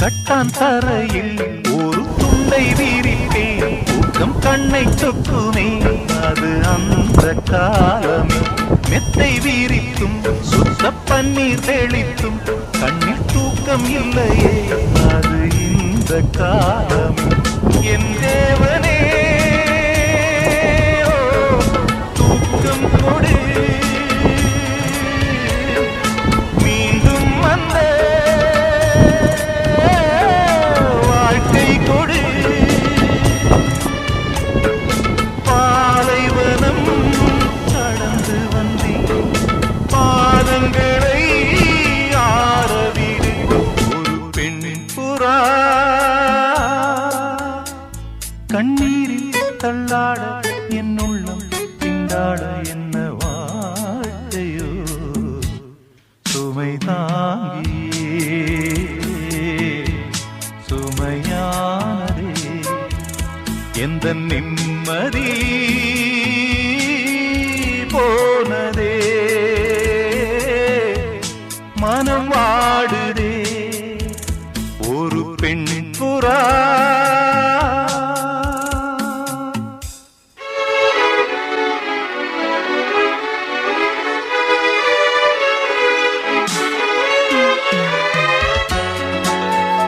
கட்டான் தரையில் ஒரு துண்டை வீரிப்பேன் தூக்கம் கண்ணை சொக்குமே அது அந்த காலமே மெத்தை வீரித்தும் சுத்த பன்னீர் தெளித்தும் கண்ணில் தூக்கம் இல்லையே அது இந்த காலம் என் தேவனே தூக்கம் கொடு மீண்டும் வந்த வாழ்க்கை கொடு பாலைவனம் கடந்து வந்தேன் பாதங்களை ஆரவிடு ஒரு பெண்ணின் புறா கண்ணீரில் தள்ளாட என் உள்ளம் திண்டாட என்ன வாழ்க்கையோ சுமை தாங்கியே சுமையானதே எந்த நிம்மதி போனதே மனம் வாடுதே ஒரு பெண் புறா